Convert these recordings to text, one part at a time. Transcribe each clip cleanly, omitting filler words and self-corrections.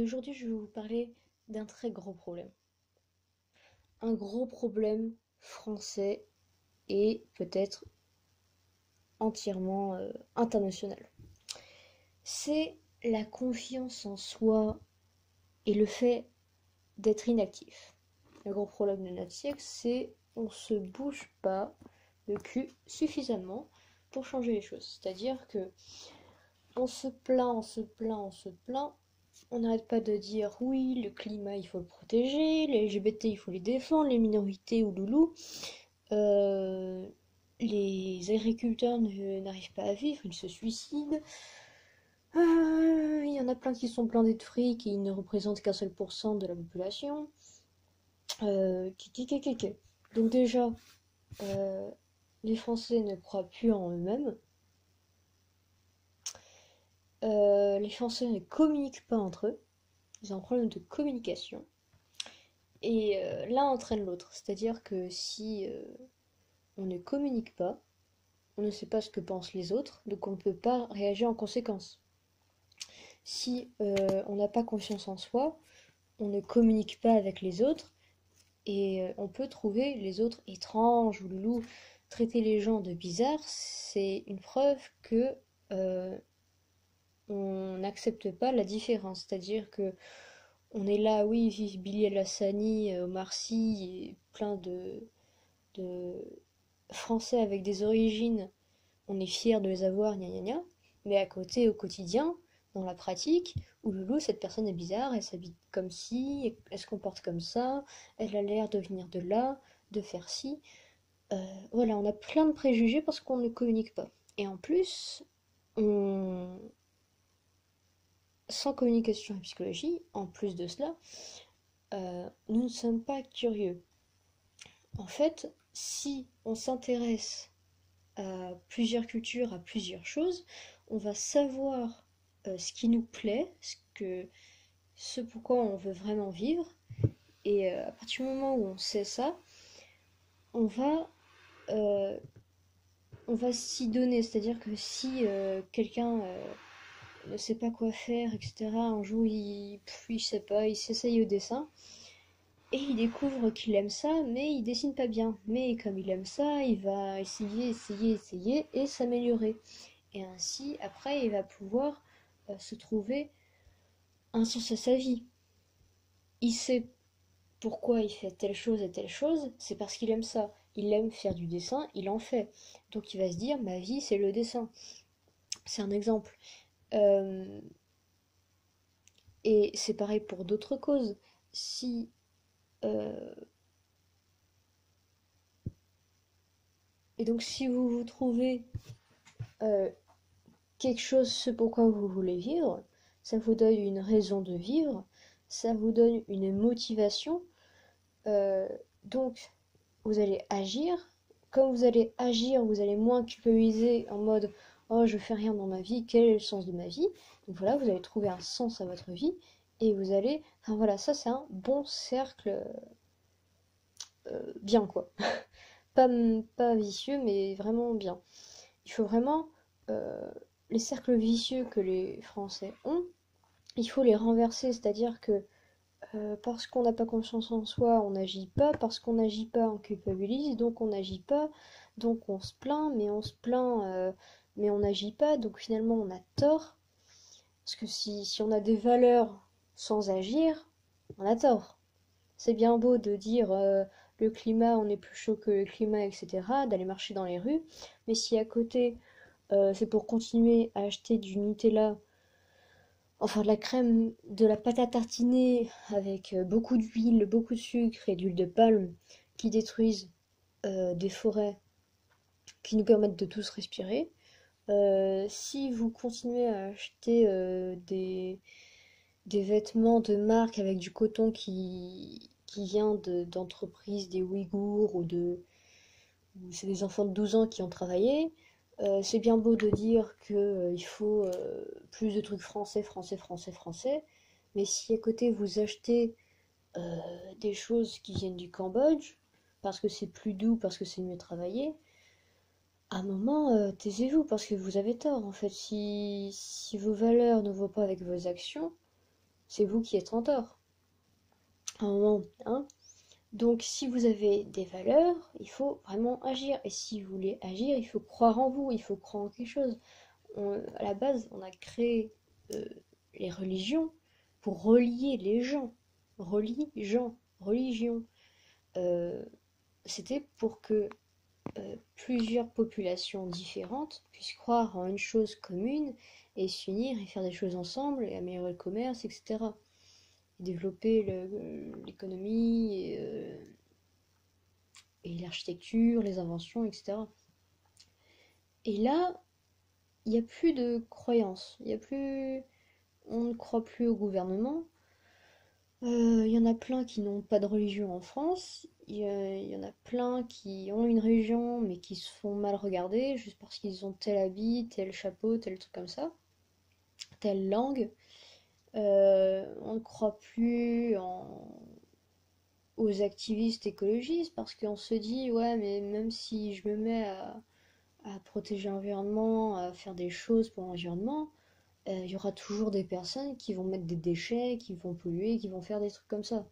aujourd'hui, je vais vous parler d'un très gros problème. Un gros problème français et peut-être entièrement international. C'est la confiance en soi et le fait d'être inactif. Le gros problème de notre siècle, c'est on se bouge pas le cul suffisamment pour changer les choses. C'est-à-dire que on se plaint, on se plaint, on se plaint. On n'arrête pas de dire oui, le climat il faut le protéger, les LGBT il faut les défendre, les minorités ou loulou. Euh, les agriculteurs n'arrivent pas à vivre, ils se suicident. Il y en a plein qui sont blindés de fric et ils ne représentent qu'un seul pourcent de la population. Qui. Donc déjà, euh, les Français ne croient plus en eux-mêmes. Les Français ne communiquent pas entre eux. Ils ont un problème de communication. Et l'un entraîne l'autre. C'est-à-dire que si on ne communique pas, on ne sait pas ce que pensent les autres, donc on ne peut pas réagir en conséquence. Si on n'a pas confiance en soi, on ne communique pas avec les autres, et on peut trouver les autres étranges ou loulous. Traiter les gens de bizarres, c'est une preuve que euh, on n'accepte pas la différence. C'est-à-dire que on est là, oui, vive Billy El Hassani, Omar Sy, et plein de Français avec des origines, on est fier de les avoir, gna gna gna, mais à côté, au quotidien, dans la pratique, ouloulou, cette personne est bizarre, elle s'habille comme ci, elle se comporte comme ça, elle a l'air de venir de là, de faire ci. Voilà, on a plein de préjugés parce qu'on ne communique pas. Et en plus, on... sans communication et psychologie, en plus de cela, nous ne sommes pas curieux. En fait, si on s'intéresse à plusieurs cultures, à plusieurs choses, on va savoir ce qui nous plaît, ce pourquoi on veut vraiment vivre. Et à partir du moment où on sait ça, on va, euh, on va s'y donner. C'est-à-dire que si quelqu'un ne sait pas quoi faire, etc., un jour il sait pas, il s'essaye au dessin, et il découvre qu'il aime ça, mais il dessine pas bien. Mais comme il aime ça, il va essayer et s'améliorer. Et ainsi, après, il va pouvoir se trouver un sens à sa vie. Il sait pourquoi il fait telle chose et telle chose, c'est parce qu'il aime ça. Il aime faire du dessin, il en fait. Donc il va se dire, ma vie, c'est le dessin. C'est un exemple. Euh, et c'est pareil pour d'autres causes. Si euh, et donc si vous vous trouvez euh, quelque chose, ce pourquoi vous voulez vivre, ça vous donne une raison de vivre, ça vous donne une motivation. Euh, donc, vous allez agir. Comme vous allez agir, vous allez moins culpabiliser en mode oh, je fais rien dans ma vie, quel est le sens de ma vie? Donc voilà, vous allez trouver un sens à votre vie et vous allez. Enfin voilà, ça c'est un bon cercle bien quoi. Pas vicieux, mais vraiment bien. Il faut vraiment. euh, les cercles vicieux que les Français ont, il faut les renverser, c'est-à-dire que parce qu'on n'a pas confiance en soi, on n'agit pas. Parce qu'on n'agit pas, on culpabilise. Donc on n'agit pas. Donc on se plaint, mais on se plaint, mais on n'agit pas. Donc finalement on a tort. Parce que si on a des valeurs sans agir, on a tort. C'est bien beau de dire le climat, on est plus chaud que le climat, etc. D'aller marcher dans les rues. Mais si à côté, c'est pour continuer à acheter du Nutella, enfin de la crème, de la pâte à tartiner avec beaucoup d'huile, beaucoup de sucre et d'huile de palme qui détruisent des forêts qui nous permettent de tous respirer. Si vous continuez à acheter des vêtements de marque avec du coton qui vient d'entreprises des Ouïghours ou c'est des enfants de 12 ans qui ont travaillé, c'est bien beau de dire qu'il faut plus de trucs français, français, français, français, mais si à côté vous achetez euh, des choses qui viennent du Cambodge, parce que c'est plus doux, parce que c'est mieux travaillé, à un moment, taisez-vous, parce que vous avez tort, en fait. Si vos valeurs ne vont pas avec vos actions, c'est vous qui êtes en tort. À un moment, hein. Donc si vous avez des valeurs, il faut vraiment agir. Et si vous voulez agir, il faut croire en vous, il faut croire en quelque chose. À la base, on a créé euh, les religions pour relier les gens. Religion. Euh, C'était pour que plusieurs populations différentes puissent croire en une chose commune et s'unir et faire des choses ensemble et améliorer le commerce, etc. Et développer l'économie et l'architecture, les inventions, etc. Et là, il n'y a plus de croyance, il y a plus, on ne croit plus au gouvernement. Il y en a plein qui n'ont pas de religion en France. Il y en a plein qui ont une religion mais qui se font mal regarder juste parce qu'ils ont tel habit, tel chapeau, tel truc comme ça, telle langue. On ne croit plus aux activistes écologistes parce qu'on se dit ouais mais même si je me mets à protéger l'environnement, à faire des choses pour l'environnement, il y aura toujours des personnes qui vont mettre des déchets, qui vont polluer, qui vont faire des trucs comme ça.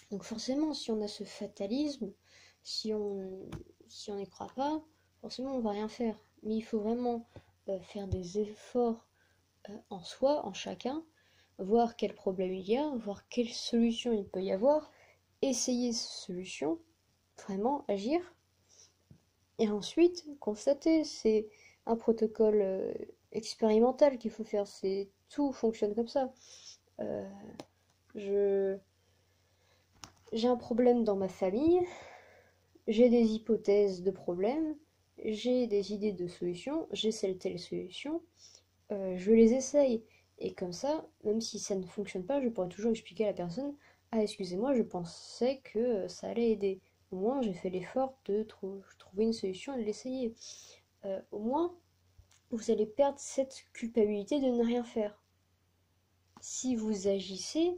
Donc forcément, si on a ce fatalisme, si on si on n'y croit pas, forcément on va rien faire. Mais il faut vraiment faire des efforts en soi, en chacun, voir quel problème il y a, voir quelle solution il peut y avoir, essayer ces solutions, vraiment agir, et ensuite constater. C'est un protocole expérimental qu'il faut faire, c'est tout fonctionne comme ça. Euh, je j'ai un problème dans ma famille, j'ai des hypothèses de problèmes, j'ai des idées de solutions, j'ai telle solution, je les essaye. Et comme ça, même si ça ne fonctionne pas, je pourrais toujours expliquer à la personne, ah excusez-moi, je pensais que ça allait aider. Au moins, j'ai fait l'effort de trouver une solution et de l'essayer. Au moins, vous allez perdre cette culpabilité de ne rien faire. Si vous agissez,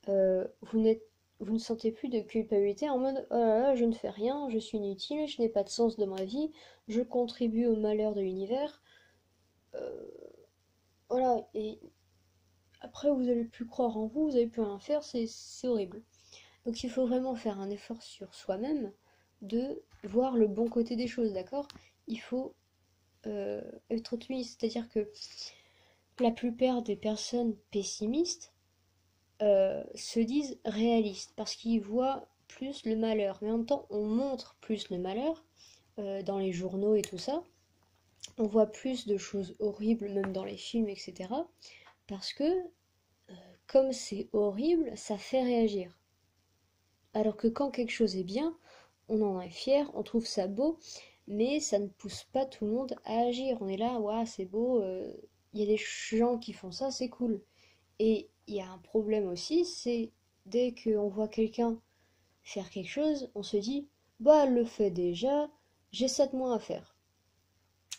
vous ne sentez plus de culpabilité en mode oh là là, je ne fais rien, je suis inutile, je n'ai pas de sens de ma vie, je contribue au malheur de l'univers. Euh, voilà, et après vous allez plus croire en vous, vous allez plus rien faire, c'est horrible. Donc il faut vraiment faire un effort sur soi-même de voir le bon côté des choses, d'accord? Il faut être optimiste, c'est-à-dire que la plupart des personnes pessimistes se disent réalistes parce qu'ils voient plus le malheur. Mais en même temps, on montre plus le malheur dans les journaux et tout ça. On voit plus de choses horribles, même dans les films, etc. Parce que, comme c'est horrible, ça fait réagir. Alors que quand quelque chose est bien, on en est fier, on trouve ça beau, mais ça ne pousse pas tout le monde à agir. On est là, waouh, c'est beau, il y a des gens qui font ça, c'est cool. Et il y a un problème aussi, c'est dès qu'on voit quelqu'un faire quelque chose, on se dit, bah elle le fait déjà, j'ai ça de moins à faire.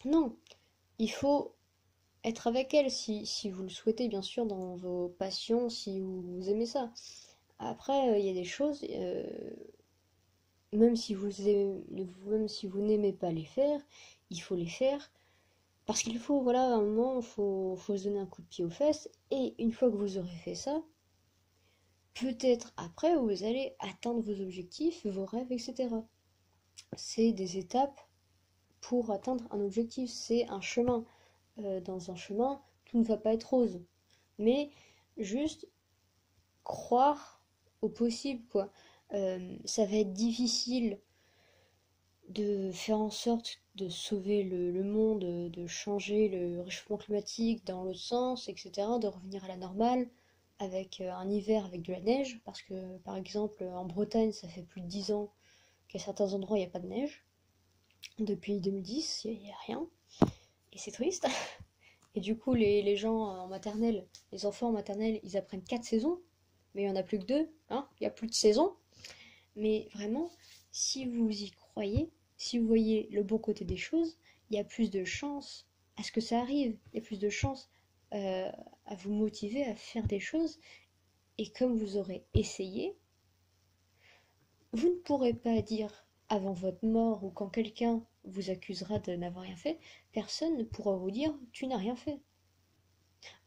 Non, il faut être avec elle si vous le souhaitez, bien sûr, dans vos passions, si vous aimez ça. Après, il y a des choses, même si vous n'aimez pas les faire, il faut les faire. Parce qu'il faut, voilà, à un moment, faut se donner un coup de pied aux fesses. Et une fois que vous aurez fait ça, peut-être après, vous allez atteindre vos objectifs, vos rêves, etc. C'est des étapes pour atteindre un objectif, c'est un chemin. Dans un chemin, tout ne va pas être rose. Mais juste croire au possible, quoi. Ça va être difficile de faire en sorte de sauver le monde, de changer le réchauffement climatique dans l'autre sens, etc., de revenir à la normale avec un hiver avec de la neige, parce que par exemple en Bretagne ça fait plus de 10 ans qu'à certains endroits il n'y a pas de neige. Depuis 2010, il n'y a rien, et c'est triste. Et du coup les gens en maternelle, les enfants en maternelle, ils apprennent 4 saisons, mais il n'y en a plus que 2, hein, il n'y a plus de saisons. Mais vraiment, si vous y croyez, si vous voyez le bon côté des choses, il y a plus de chances à ce que ça arrive. Il y a plus de chances à vous motiver à faire des choses. Et comme vous aurez essayé, vous ne pourrez pas dire avant votre mort ou quand quelqu'un vous accusera de n'avoir rien fait, personne ne pourra vous dire tu n'as rien fait.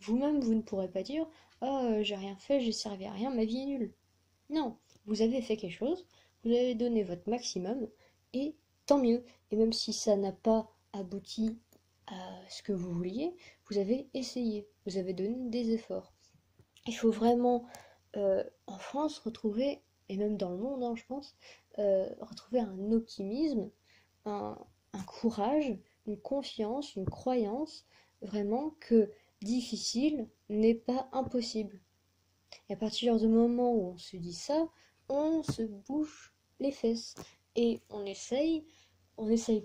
Vous-même, vous ne pourrez pas dire «Ah, j'ai rien fait, j'ai servi à rien, ma vie est nulle». Non, vous avez fait quelque chose, vous avez donné votre maximum, et tant mieux. Et même si ça n'a pas abouti à ce que vous vouliez, vous avez essayé, vous avez donné des efforts. Il faut vraiment, en France, retrouver, et même dans le monde, hein, je pense, retrouver un optimisme, un, un courage, une confiance, une croyance, vraiment que difficile n'est pas impossible. Et à partir du moment où on se dit ça, on se bouge les fesses. Et on essaye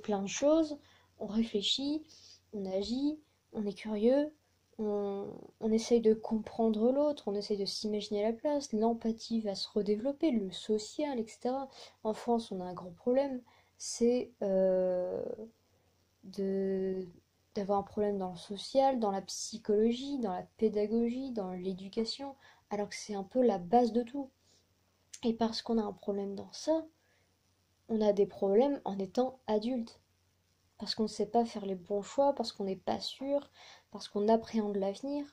plein de choses, on réfléchit, on agit, on est curieux, on, on essaye de comprendre l'autre, on essaye de s'imaginer à la place, l'empathie va se redévelopper, le social, etc. En France, on a un grand problème, c'est de d'avoir un problème dans le social, dans la psychologie, dans la pédagogie, dans l'éducation, alors que c'est un peu la base de tout. Et parce qu'on a un problème dans ça, on a des problèmes en étant adulte. Parce qu'on ne sait pas faire les bons choix, parce qu'on n'est pas sûr, parce qu'on appréhende l'avenir.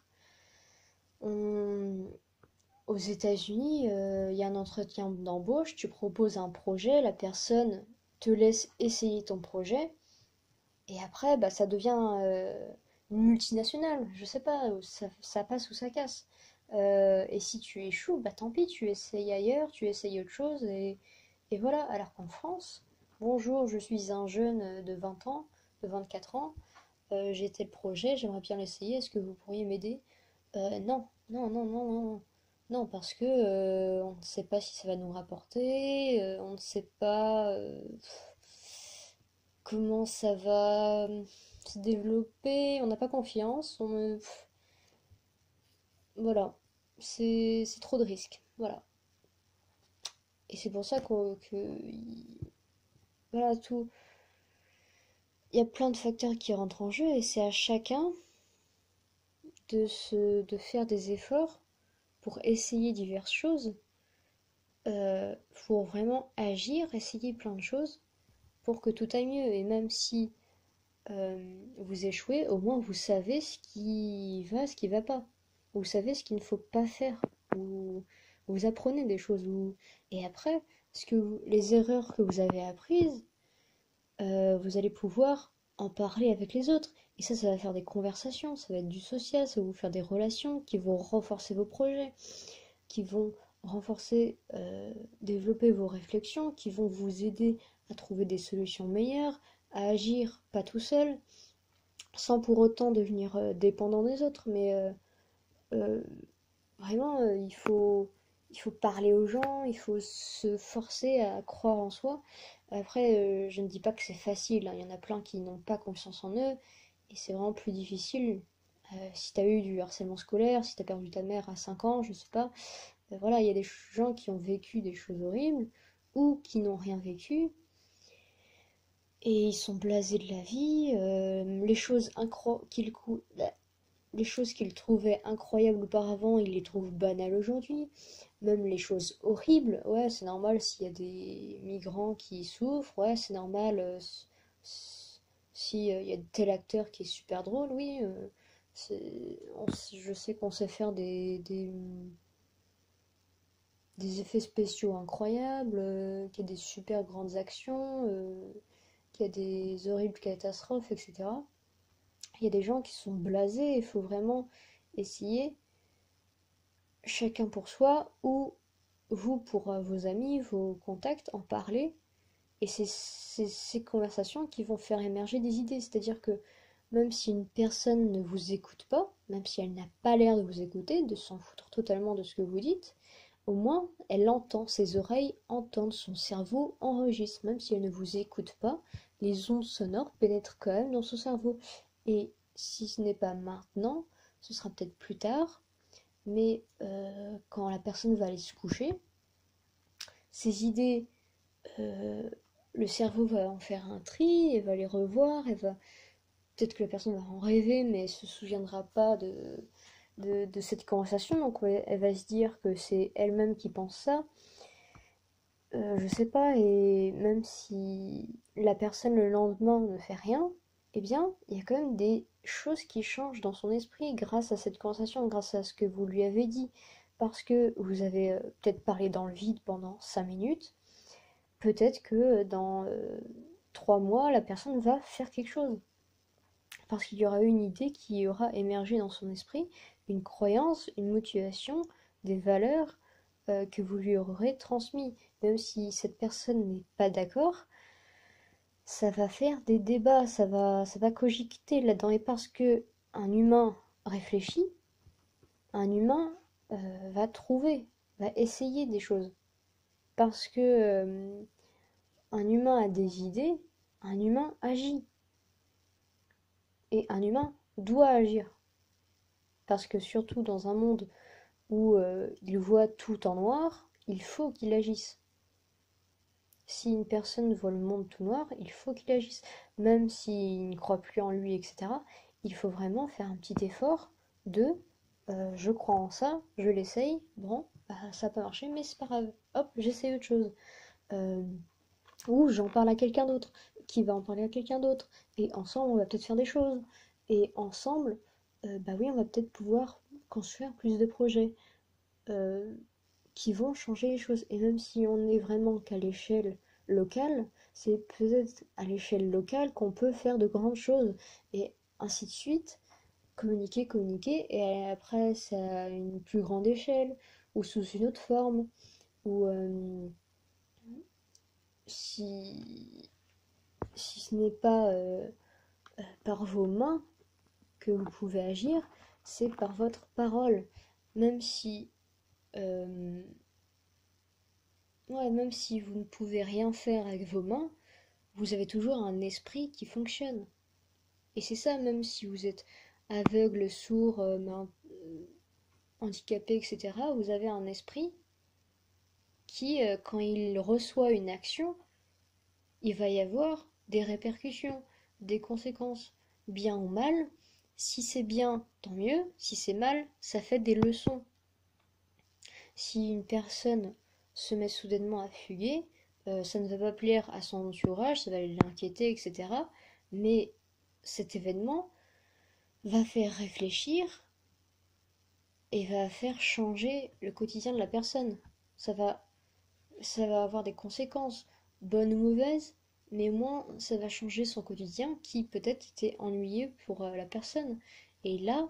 On... Aux États-Unis, il y a un entretien d'embauche, tu proposes un projet, la personne te laisse essayer ton projet, et après, bah, ça devient une multinationale. Je sais pas, ça passe ou ça casse. Et si tu échoues, bah tant pis, tu essayes ailleurs, tu essayes autre chose, et voilà. Alors qu'en France, bonjour, je suis un jeune de 20 ans, de 24 ans, j'ai tel projet, j'aimerais bien l'essayer, est-ce que vous pourriez m'aider? Non, non, non, non, non. Non, parce que on ne sait pas si ça va nous rapporter, on ne sait pas comment ça va se développer, on n'a pas confiance, voilà, c'est trop de risques, voilà. Et c'est pour ça voilà, tout, il y a plein de facteurs qui rentrent en jeu et c'est à chacun de faire des efforts pour essayer diverses choses, pour vraiment agir, essayer plein de choses pour que tout aille mieux. Et même si vous échouez, au moins vous savez ce qui va pas. Vous savez ce qu'il ne faut pas faire. Vous apprenez des choses. Et après, les erreurs que vous avez apprises, vous allez pouvoir en parler avec les autres. Et ça va faire des conversations, ça va être du social, ça va vous faire des relations qui vont renforcer vos projets, qui vont renforcer, développer vos réflexions, qui vont vous aider à trouver des solutions meilleures, à agir pas tout seul, sans pour autant devenir dépendant des autres. Mais euh, vraiment, il faut parler aux gens, il faut se forcer à croire en soi. Après, je ne dis pas que c'est facile, hein. Il y en a plein qui n'ont pas confiance en eux, et c'est vraiment plus difficile. Si t'as eu du harcèlement scolaire, si t'as perdu ta mère à 5 ans, je sais pas, voilà, il y a des gens qui ont vécu des choses horribles, ou qui n'ont rien vécu, et ils sont blasés de la vie, les choses qu'ils trouvaient incroyables auparavant, ils les trouvent banales aujourd'hui. Même les choses horribles, ouais, c'est normal s'il y a des migrants qui souffrent, ouais, c'est normal si y a tel acteur qui est super drôle, oui. Je sais qu'on sait faire des effets spéciaux incroyables, qu'il y a des super grandes actions, qu'il y a des horribles catastrophes, etc. Il y a des gens qui sont blasés, il faut vraiment essayer, chacun pour soi, ou vous pour vos amis, vos contacts, en parler. Et c'est ces conversations qui vont faire émerger des idées. C'est-à-dire que même si une personne ne vous écoute pas, même si elle n'a pas l'air de vous écouter, de s'en foutre totalement de ce que vous dites, au moins elle entend, ses oreilles entendent, son cerveau enregistre. Même si elle ne vous écoute pas, les ondes sonores pénètrent quand même dans son cerveau. Et si ce n'est pas maintenant, ce sera peut-être plus tard, mais quand la personne va aller se coucher, ces idées, euh, le cerveau va en faire un tri, elle va les revoir, peut-être que la personne va en rêver, mais elle se souviendra pas de cette conversation, donc ouais, elle va se dire que c'est elle-même qui pense ça. Je sais pas, et même si la personne le lendemain ne fait rien, eh bien, il y a quand même choses qui changent dans son esprit grâce à cette conversation, grâce à ce que vous lui avez dit. Parce que vous avez peut-être parlé dans le vide pendant 5 minutes, peut-être que dans 3 mois, la personne va faire quelque chose. Parce qu'il y aura eu une idée qui aura émergé dans son esprit, une croyance, une motivation, des valeurs que vous lui aurez transmis. Même si cette personne n'est pas d'accord, ça va faire des débats, ça va cogiter là-dedans. Et parce que un humain réfléchit, un humain va trouver, va essayer des choses. Parce que un humain a des idées, un humain agit. Et un humain doit agir. Parce que surtout dans un monde où il voit tout en noir, il faut qu'il agisse. Si une personne voit le monde tout noir, il faut qu'il agisse. Même s'il ne croit plus en lui, etc., il faut vraiment faire un petit effort de je crois en ça, je l'essaye, bon, bah, ça n'a pas marché, mais c'est pas grave. Hop, j'essaye autre chose. Euh, ou j'en parle à quelqu'un d'autre, qui va en parler à quelqu'un d'autre. Et ensemble, on va peut-être faire des choses. Et ensemble, bah oui, on va peut-être pouvoir construire plus de projets euh, qui vont changer les choses. Et même si on n'est vraiment qu'à l'échelle locale, c'est peut-être à l'échelle locale qu'on peut faire de grandes choses. Et ainsi de suite, communiquer, communiquer, et après, c'est à une plus grande échelle, ou sous une autre forme, ou si, si ce n'est pas par vos mains que vous pouvez agir, c'est par votre parole. Même si, euh, ouais, même si vous ne pouvez rien faire avec vos mains, vous avez toujours un esprit qui fonctionne. Et c'est ça, même si vous êtes aveugle, sourd, handicapé, etc., vous avez un esprit qui, quand il reçoit une action, il va y avoir des répercussions, des conséquences, bien ou mal. Si c'est bien, tant mieux. Si c'est mal, ça fait des leçons. Si une personne se met soudainement à fuguer, ça ne va pas plaire à son entourage, ça va l'inquiéter, etc. Mais cet événement va faire réfléchir et va faire changer le quotidien de la personne. Ça va, ça va avoir des conséquences, bonnes ou mauvaises, mais au moins ça va changer son quotidien qui peut-être était ennuyeux pour la personne. Et là,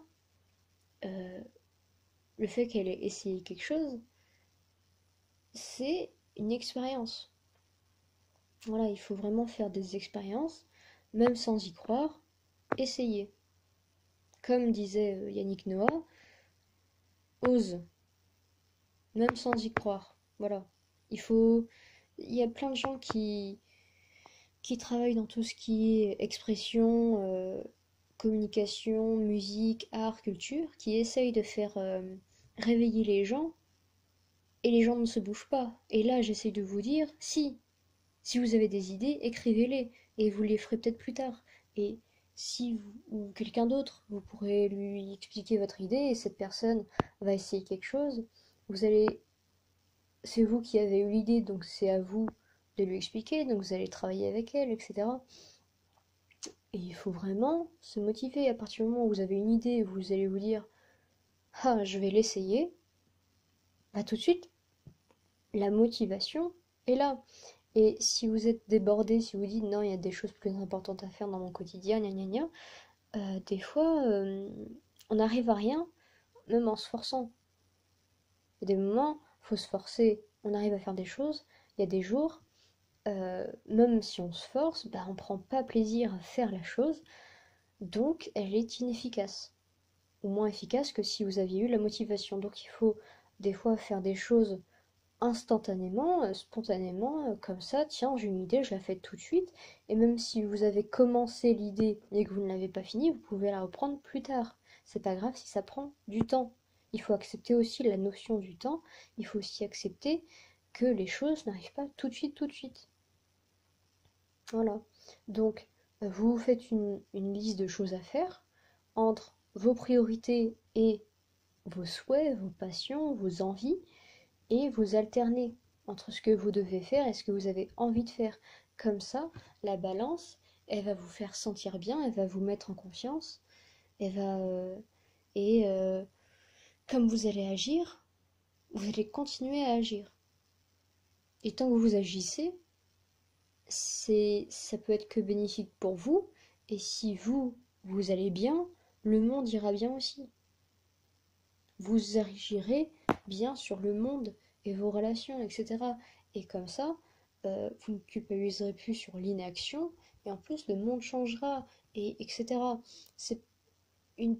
euh, le fait qu'elle ait essayé quelque chose, c'est une expérience. Voilà, il faut vraiment faire des expériences, même sans y croire, essayer. Comme disait Yannick Noah, ose, même sans y croire. Voilà. Il faut. Il y a plein de gens qui travaillent dans tout ce qui est expression, communication, musique, art, culture, qui essayent de faire réveiller les gens, et les gens ne se bougent pas. Et là, j'essaye de vous dire, si vous avez des idées, écrivez-les, et vous les ferez peut-être plus tard. Et si vous, ou quelqu'un d'autre, vous pourrez lui expliquer votre idée, et cette personne va essayer quelque chose, vous allez, c'est vous qui avez eu l'idée, donc c'est à vous de lui expliquer, donc vous allez travailler avec elle, etc. Et il faut vraiment se motiver. À partir du moment où vous avez une idée, vous allez vous dire ah, je vais l'essayer, bah tout de suite, la motivation est là. Et si vous êtes débordé, si vous dites non, il y a des choses plus importantes à faire dans mon quotidien, gna gna gna, des fois, on n'arrive à rien, même en se forçant. Il y a des moments, il faut se forcer, on arrive à faire des choses. Il y a des jours, même si on se force, bah, on prend pas plaisir à faire la chose, donc elle est inefficace. Ou moins efficace que si vous aviez eu la motivation. Donc il faut des fois faire des choses instantanément, spontanément, comme ça, tiens, j'ai une idée, je la fais tout de suite. Et même si vous avez commencé l'idée et que vous ne l'avez pas finie, vous pouvez la reprendre plus tard. C'est pas grave si ça prend du temps. Il faut accepter aussi la notion du temps. Il faut aussi accepter que les choses n'arrivent pas tout de suite, tout de suite. Voilà. Donc, vous faites une liste de choses à faire entre vos priorités et vos souhaits, vos passions, vos envies, et vous alternez entre ce que vous devez faire et ce que vous avez envie de faire. Comme ça, la balance, elle va vous faire sentir bien, elle va vous mettre en confiance, Elle va et comme vous allez agir, vous allez continuer à agir. Et tant que vous agissez, ça peut être que bénéfique pour vous. Et si vous allez bien, le monde ira bien aussi. Vous agirez bien sur le monde et vos relations, etc. Et comme ça, vous ne culpabiliserez plus sur l'inaction, et en plus le monde changera, et etc. C'est une,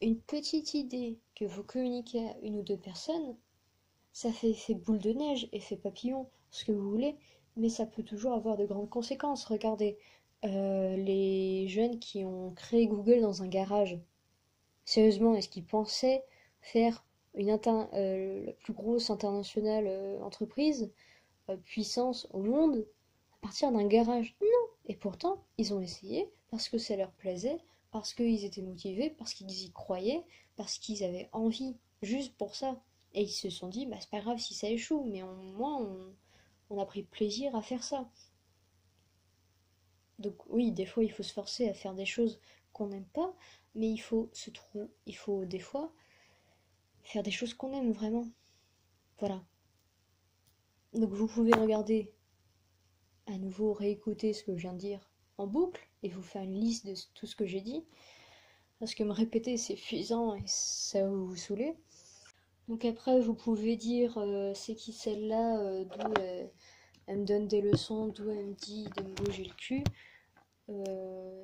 une petite idée que vous communiquez à une ou deux personnes, ça fait effet boule de neige, effet papillon, ce que vous voulez, mais ça peut toujours avoir de grandes conséquences. Regardez, les jeunes qui ont créé Google dans un garage. Sérieusement, est-ce qu'ils pensaient faire la plus grosse internationale entreprise, puissance au monde, à partir d'un garage? Non! Et pourtant, ils ont essayé parce que ça leur plaisait, parce qu'ils étaient motivés, parce qu'ils y croyaient, parce qu'ils avaient envie, juste pour ça. Et ils se sont dit, bah c'est pas grave si ça échoue, mais au moins on a pris plaisir à faire ça. Donc oui, des fois il faut se forcer à faire des choses qu'on n'aime pas, mais il faut des fois faire des choses qu'on aime vraiment. Voilà. Donc vous pouvez regarder à nouveau, réécouter ce que je viens de dire en boucle et vous faire une liste de tout ce que j'ai dit. Parce que me répéter c'est épuisant et ça va vous saouler. Donc après vous pouvez dire c'est qui celle-là, d'où elle me donne des leçons, d'où elle me dit de me bouger le cul.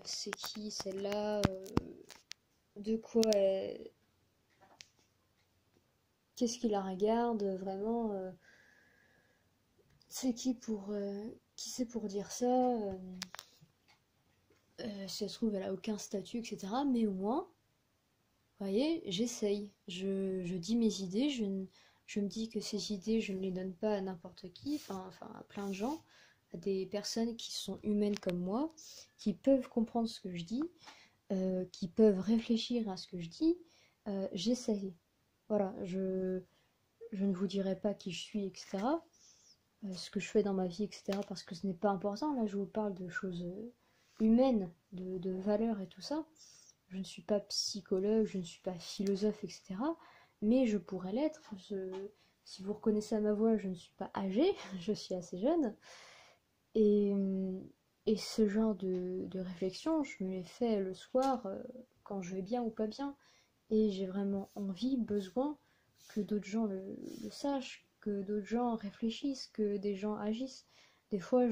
C'est qui celle-là, de quoi elle... Qu'est-ce qui la regarde vraiment, c'est qui c'est pour dire ça, si ça se trouve elle a aucun statut, etc. Mais au moins, vous voyez, j'essaye, je dis mes idées, je me dis que ces idées je ne les donne pas à n'importe qui, enfin à plein de gens, à des personnes qui sont humaines comme moi, qui peuvent comprendre ce que je dis, qui peuvent réfléchir à ce que je dis. J'essaye. Voilà, je ne vous dirai pas qui je suis, etc. Ce que je fais dans ma vie, etc. Parce que ce n'est pas important. Là, je vous parle de choses humaines, de valeurs et tout ça. Je ne suis pas psychologue, je ne suis pas philosophe, etc. Mais je pourrais l'être. Si vous reconnaissez à ma voix, je ne suis pas âgée, je suis assez jeune. Et, et ce genre de réflexion, je me les fais le soir quand je vais bien ou pas bien. Et j'ai vraiment envie, besoin que d'autres gens le sachent, que d'autres gens réfléchissent, que des gens agissent. Des fois,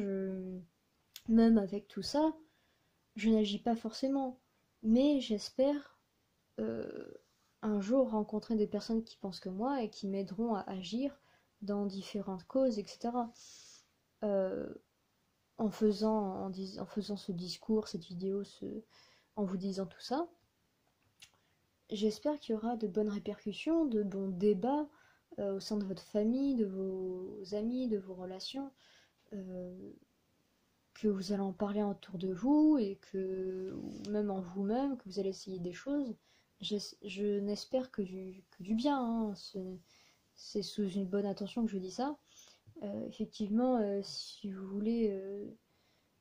même avec tout ça, je n'agis pas forcément. Mais j'espère euh, un jour rencontrer des personnes qui pensent que moi et qui m'aideront à agir dans différentes causes, etc. Euh, en faisant ce discours, cette vidéo, en vous disant tout ça, j'espère qu'il y aura de bonnes répercussions, de bons débats au sein de votre famille, de vos amis, de vos relations, euh, que vous allez en parler autour de vous et que, ou même en vous-même, que vous allez essayer des choses. Je n'espère que du bien, hein. C'est sous une bonne intention que je dis ça. Effectivement, si vous voulez,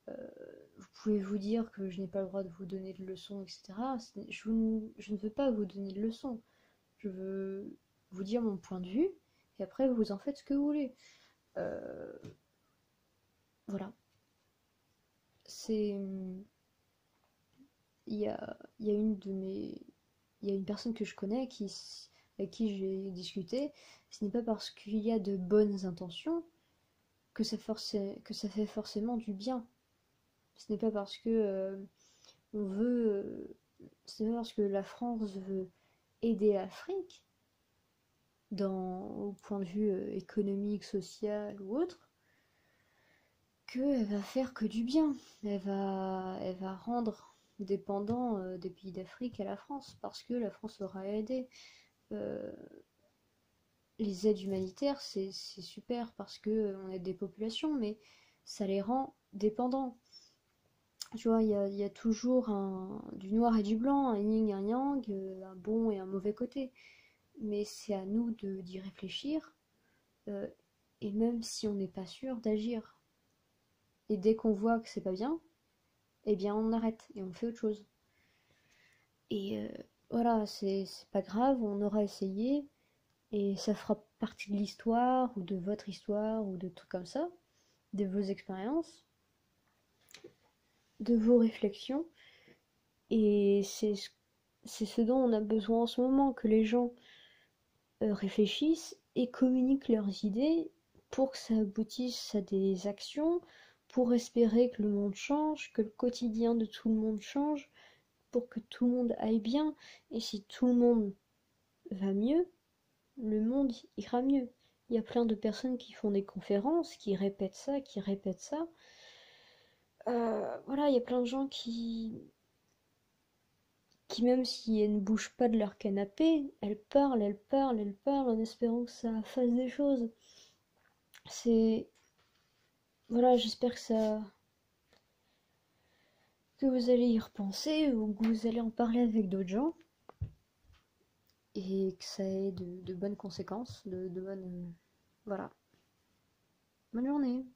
euh, vous pouvez vous dire que je n'ai pas le droit de vous donner de leçons, etc. Je ne veux pas vous donner de leçons. Je veux vous dire mon point de vue, et après vous en faites ce que vous voulez. Euh, voilà. C'est. Il y a une de mes. Il y a une personne que je connais avec qui j'ai discuté. Ce n'est pas parce qu'il y a de bonnes intentions que ça fait forcément du bien. Ce n'est pas parce que on veut. Ce n'est pas parce que la France veut aider l'Afrique au point de vue économique, social ou autre, qu'elle va faire que du bien. Elle va rendre dépendant des pays d'Afrique à la France, parce que la France aura aidé. Euh, les aides humanitaires, c'est super parce que on aide des populations, mais ça les rend dépendants. Tu vois, il y a toujours du noir et du blanc, un yin et un yang, un bon et un mauvais côté. Mais c'est à nous d'y réfléchir, euh, et même si on n'est pas sûr, d'agir. Et dès qu'on voit que c'est pas bien, eh bien on arrête et on fait autre chose. Et voilà, c'est pas grave, on aura essayé, et ça fera partie de l'histoire, ou de votre histoire, ou de trucs comme ça, de vos expériences, de vos réflexions. Et c'est ce dont on a besoin en ce moment, que les gens réfléchissent et communiquent leurs idées pour que ça aboutisse à des actions, pour espérer que le monde change, que le quotidien de tout le monde change, pour que tout le monde aille bien. Et si tout le monde va mieux, le monde ira mieux. Il y a plein de personnes qui font des conférences, qui répètent ça, qui répètent ça. Voilà, il y a plein de gens qui même si elles ne bougent pas de leur canapé, elles parlent, elles parlent, elles parlent en espérant que ça fasse des choses. C'est... Voilà, j'espère que vous allez y repenser ou que vous allez en parler avec d'autres gens et que ça ait de bonnes conséquences, de bonnes... Voilà. Bonne journée.